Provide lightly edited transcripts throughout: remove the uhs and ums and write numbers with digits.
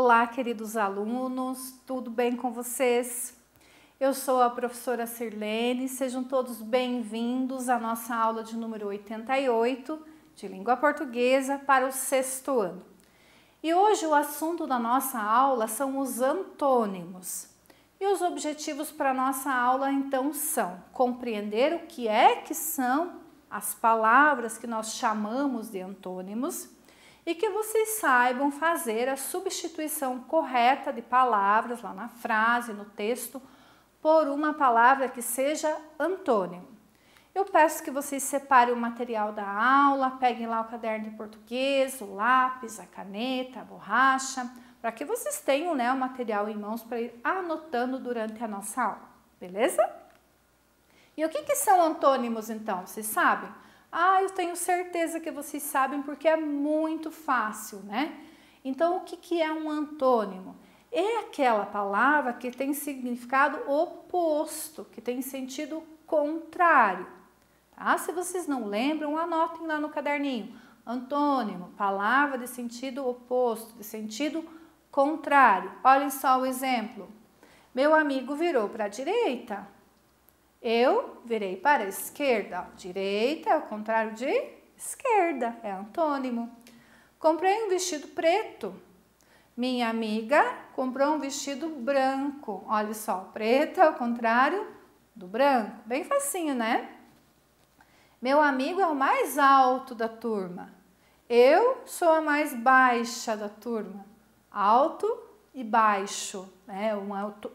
Olá, queridos alunos, tudo bem com vocês? Eu sou a professora Sirlene, sejam todos bem-vindos à nossa aula de número 88 de língua portuguesa para o sexto ano. E hoje o assunto da nossa aula são os antônimos. E os objetivos para a nossa aula então são compreender o que é que são as palavras que nós chamamos de antônimos e que vocês saibam fazer a substituição correta de palavras lá na frase, no texto, por uma palavra que seja antônimo. Eu peço que vocês separem o material da aula, peguem lá o caderno de português, o lápis, a caneta, a borracha, para que vocês tenham, o material em mãos para ir anotando durante a nossa aula, beleza? E o que são antônimos então? Vocês sabem? Eu tenho certeza que vocês sabem porque é muito fácil, né? Então, o que é um antônimo? É aquela palavra que tem significado oposto, que tem sentido contrário, tá? Se vocês não lembram, anotem lá no caderninho. Antônimo, palavra de sentido oposto, de sentido contrário. Olhem só o exemplo. Meu amigo virou para a direita. Eu virei para a esquerda. Direita é o contrário de esquerda, é antônimo. Comprei um vestido preto. Minha amiga comprou um vestido branco. Olha só, preto é o contrário do branco. Bem facinho, né? Meu amigo é o mais alto da turma. Eu sou a mais baixa da turma. Alto e baixo, né?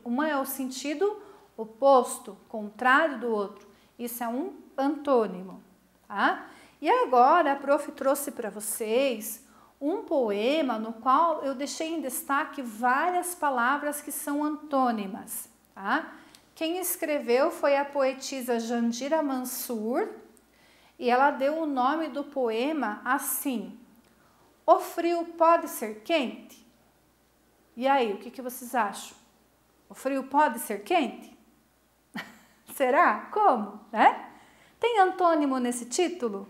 Uma é o sentido oposto, contrário do outro. Isso é um antônimo, tá? E agora a prof trouxe para vocês um poema no qual eu deixei em destaque várias palavras que são antônimas, tá? Quem escreveu foi a poetisa Jandira Mansur e ela deu o nome do poema assim: O frio pode ser quente? E aí, o que vocês acham? O frio pode ser quente? Será? Como? Né? Tem antônimo nesse título?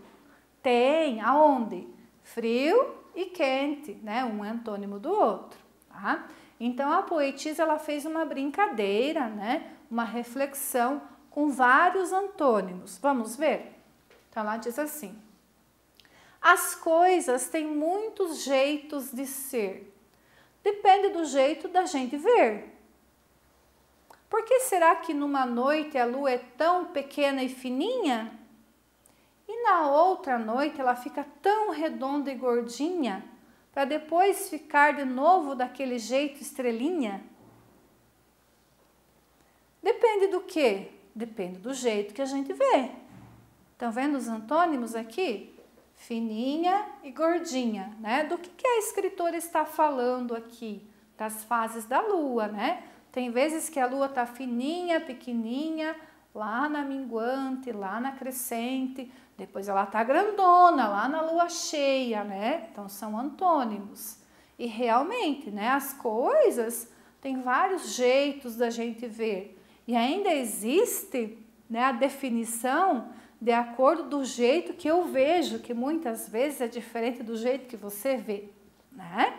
Tem. Aonde? Frio e quente, né? Um é antônimo do outro, tá? Então, a poetisa, ela fez uma brincadeira, né? Uma reflexão com vários antônimos. Vamos ver? Então, ela diz assim: as coisas têm muitos jeitos de ser. Depende do jeito da gente ver. Por que será que numa noite a lua é tão pequena e fininha? E na outra noite ela fica tão redonda e gordinha, para depois ficar de novo daquele jeito estrelinha? Depende do quê? Depende do jeito que a gente vê. Estão vendo os antônimos aqui? Fininha e gordinha, né? Do que a escritora está falando aqui? Das fases da lua, né? Tem vezes que a lua está fininha, pequenininha, lá na minguante, lá na crescente, depois ela está grandona, lá na lua cheia, né? Então são antônimos. E realmente, né, as coisas têm vários jeitos da gente ver. E ainda existe, né, a definição de acordo do jeito que eu vejo, que muitas vezes é diferente do jeito que você vê, né?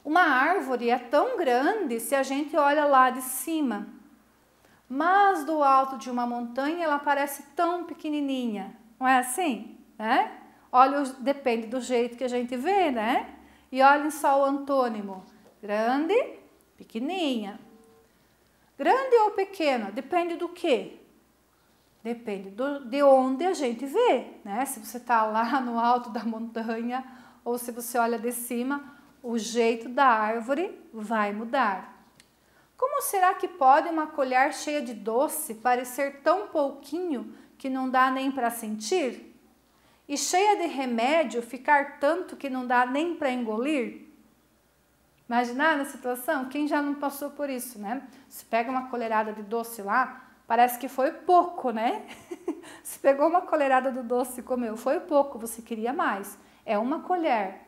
Uma árvore é tão grande se a gente olha lá de cima, mas do alto de uma montanha ela parece tão pequenininha, não é assim? Né? Olha, depende do jeito que a gente vê, né? E olhem só o antônimo: grande, pequenininha. Grande ou pequena? Depende do quê? Depende de onde a gente vê, né? Se você está lá no alto da montanha ou se você olha de cima, o jeito da árvore vai mudar. Como será que pode uma colher cheia de doce parecer tão pouquinho que não dá nem para sentir? E cheia de remédio ficar tanto que não dá nem para engolir? Imaginaram a situação? Quem já não passou por isso, né? Você pega uma colherada de doce lá, parece que foi pouco, né? Você pegou uma colherada do doce e comeu, foi pouco, você queria mais. É uma colher.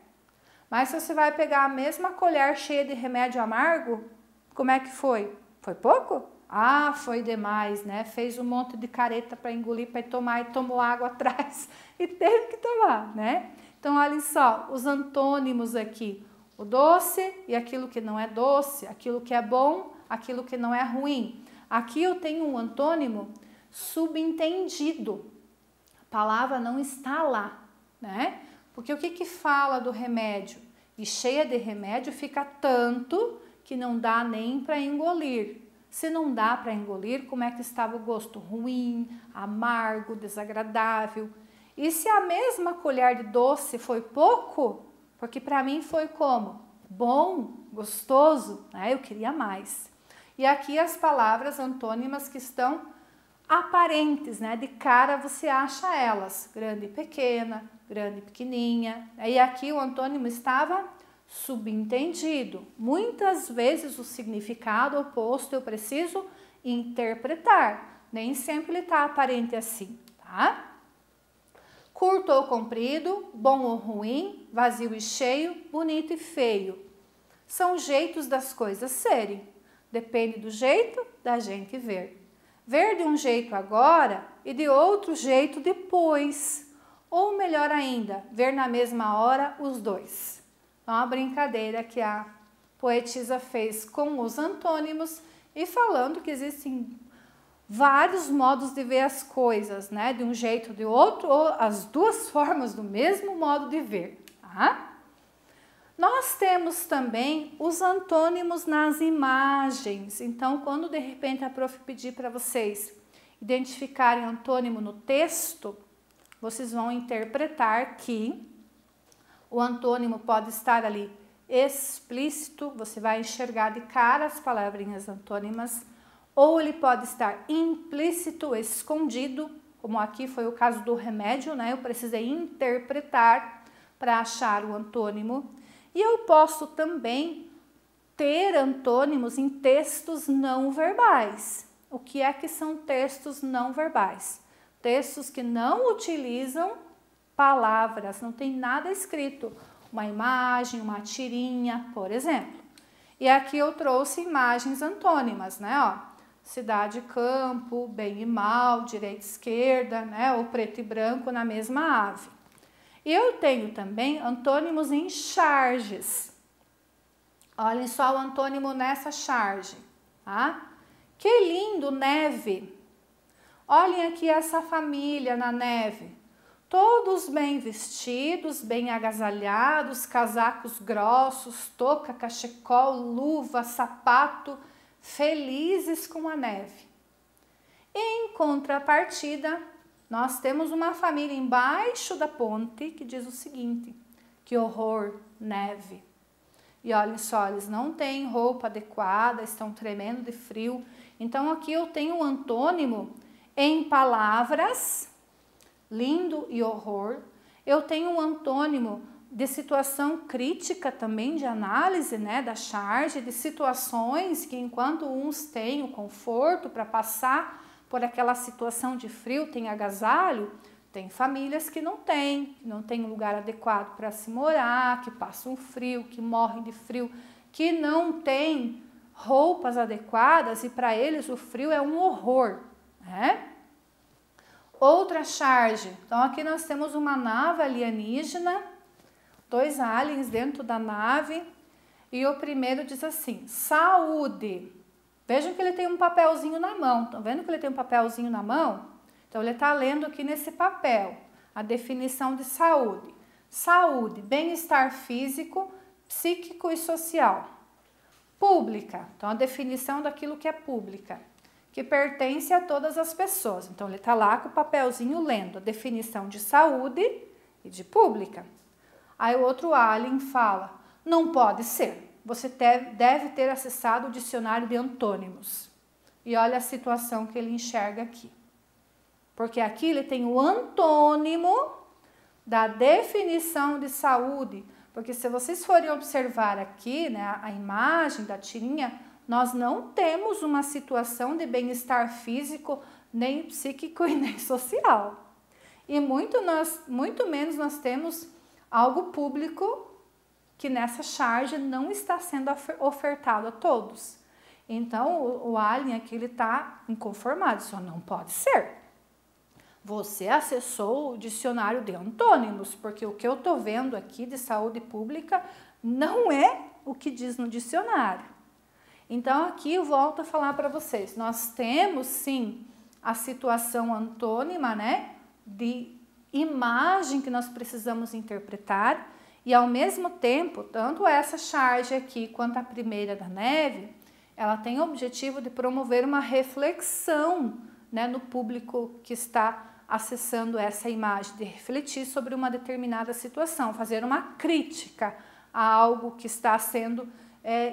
Mas se você vai pegar a mesma colher cheia de remédio amargo, como é que foi? Foi pouco? Foi demais, né? Fez um monte de careta para engolir, para tomar, e tomou água atrás e teve que tomar, né? Então, olhem só, os antônimos aqui: O doce e aquilo que não é doce, aquilo que é bom, aquilo que não é ruim. Aqui eu tenho um antônimo subentendido. A palavra não está lá, né? Porque o que fala do remédio? E cheia de remédio fica tanto que não dá nem para engolir. Se não dá para engolir, como é que estava o gosto? Ruim, amargo, desagradável. E se a mesma colher de doce foi pouco, porque para mim foi como? Bom, gostoso, né? Eu queria mais. E aqui as palavras antônimas que estão aparentes, né? De cara você acha elas, grande e pequena, grande e pequenininha. E aqui o antônimo estava subentendido. Muitas vezes o significado oposto eu preciso interpretar. Nem sempre ele está aparente assim, tá? Curto ou comprido, bom ou ruim, vazio e cheio, bonito e feio. São jeitos das coisas serem. Depende do jeito da gente ver. Ver de um jeito agora e de outro jeito depois. Ou melhor ainda, ver na mesma hora os dois. É uma brincadeira que a poetisa fez com os antônimos e falando que existem vários modos de ver as coisas, né? De um jeito ou de outro, ou as duas formas do mesmo modo de ver, tá? Nós temos também os antônimos nas imagens. Então, quando de repente a prof pedir para vocês identificarem antônimo no texto, vocês vão interpretar que o antônimo pode estar ali explícito, você vai enxergar de cara as palavrinhas antônimas, ou ele pode estar implícito, escondido, como aqui foi o caso do remédio, né? Eu precisei interpretar para achar o antônimo. E eu posso também ter antônimos em textos não verbais. O que é que são textos não verbais? Textos que não utilizam palavras, não tem nada escrito. Uma imagem, uma tirinha, por exemplo. E aqui eu trouxe imagens antônimas, né? Ó, cidade e campo, bem e mal, direita e esquerda, né? Ou preto e branco na mesma ave. E eu tenho também antônimos em charges. Olhem só o antônimo nessa charge, tá? Que lindo, neve. Olhem aqui essa família na neve. Todos bem vestidos, bem agasalhados, casacos grossos, touca, cachecol, luva, sapato, felizes com a neve. Em contrapartida, nós temos uma família embaixo da ponte que diz o seguinte: que horror, neve. E olhem só, eles não têm roupa adequada, estão tremendo de frio. Então aqui eu tenho um antônimo em palavras, lindo e horror. Eu tenho um antônimo de situação crítica também, de análise, né, da charge, de situações que enquanto uns têm o conforto para passar por aquela situação de frio, tem agasalho, tem famílias que não têm um lugar adequado para se morar, que passam frio, que morrem de frio, que não têm roupas adequadas e para eles o frio é um horror, né? Outra charge, então aqui nós temos uma nave alienígena, 2 aliens dentro da nave e o primeiro diz assim, saúde. Vejam que ele tem um papelzinho na mão, estão vendo que ele tem um papelzinho na mão? Então ele está lendo aqui nesse papel a definição de saúde. Saúde, bem-estar físico, psíquico e social. Pública, então a definição daquilo que é pública, que pertence a todas as pessoas. Então ele está lá com o papelzinho lendo a definição de saúde e de pública. Aí o outro alien fala, não pode ser, você deve ter acessado o dicionário de antônimos. E olha a situação que ele enxerga aqui. Porque aqui ele tem o antônimo da definição de saúde. Porque se vocês forem observar aqui, né, a imagem da tirinha, nós não temos uma situação de bem-estar físico, nem psíquico e nem social. E muito menos nós temos algo público que nessa charge não está sendo ofertado a todos. Então, o alien aqui ele está inconformado, só não pode ser. Você acessou o dicionário de antônimos, porque o que eu estou vendo aqui de saúde pública não é o que diz no dicionário. Então, aqui eu volto a falar para vocês. Nós temos, sim, a situação antônima, né, de imagem que nós precisamos interpretar e, ao mesmo tempo, tanto essa charge aqui quanto a primeira da neve, ela tem o objetivo de promover uma reflexão, né, no público que está acessando essa imagem, de refletir sobre uma determinada situação, fazer uma crítica a algo que está sendo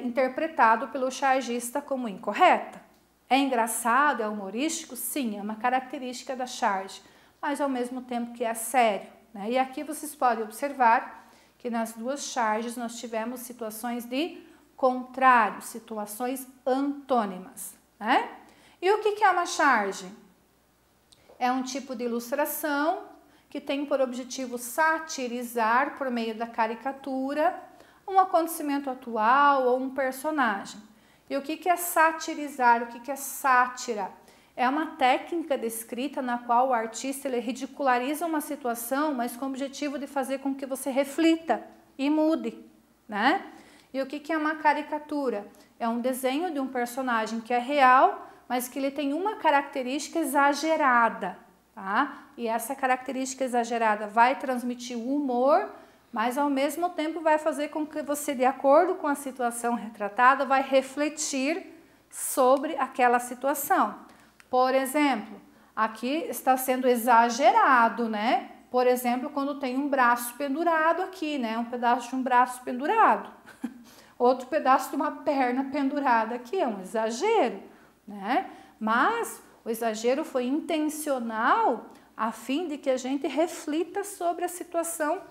interpretado pelo chargista como incorreta. É engraçado, é humorístico? Sim, é uma característica da charge, mas ao mesmo tempo que é sério, né? E aqui vocês podem observar que nas duas charges nós tivemos situações de contrário, situações antônimas, né? E o que é uma charge? É um tipo de ilustração que tem por objetivo satirizar por meio da caricatura um acontecimento atual ou um personagem. E o que é satirizar? O que é sátira? É uma técnica de escrita na qual o artista ele ridiculariza uma situação, mas com o objetivo de fazer com que você reflita e mude, né? E o que é uma caricatura? É um desenho de um personagem que é real, mas que ele tem uma característica exagerada, tá? E essa característica exagerada vai transmitir o humor, mas ao mesmo tempo vai fazer com que você, de acordo com a situação retratada, vai refletir sobre aquela situação. Por exemplo, aqui está sendo exagerado, né? Por exemplo, quando tem um braço pendurado aqui, né? Um pedaço de um braço pendurado. Outro pedaço de uma perna pendurada aqui, é um exagero, né? Mas o exagero foi intencional a fim de que a gente reflita sobre a situação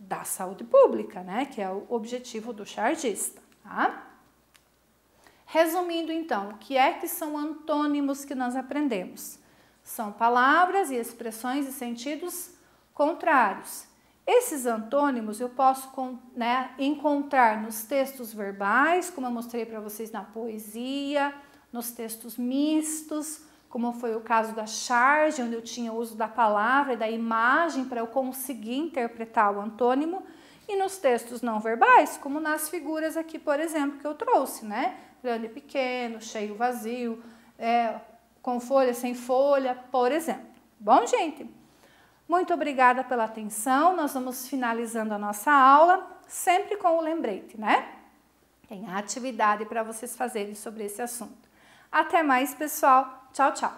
da saúde pública, né? Que é o objetivo do chargista, tá? Resumindo, então, o que é que são antônimos que nós aprendemos? São palavras e expressões e sentidos contrários. Esses antônimos eu posso, né, encontrar nos textos verbais, como eu mostrei para vocês na poesia, nos textos mistos, como foi o caso da charge, onde eu tinha o uso da palavra e da imagem para eu conseguir interpretar o antônimo, e nos textos não verbais, como nas figuras aqui, por exemplo, que eu trouxe, né? Grande e pequeno, cheio, vazio, com folha, sem folha, por exemplo. Bom, gente? Muito obrigada pela atenção. Nós vamos finalizando a nossa aula, sempre com o lembrete, né? Tem atividade para vocês fazerem sobre esse assunto. Até mais, pessoal. Tchau, tchau.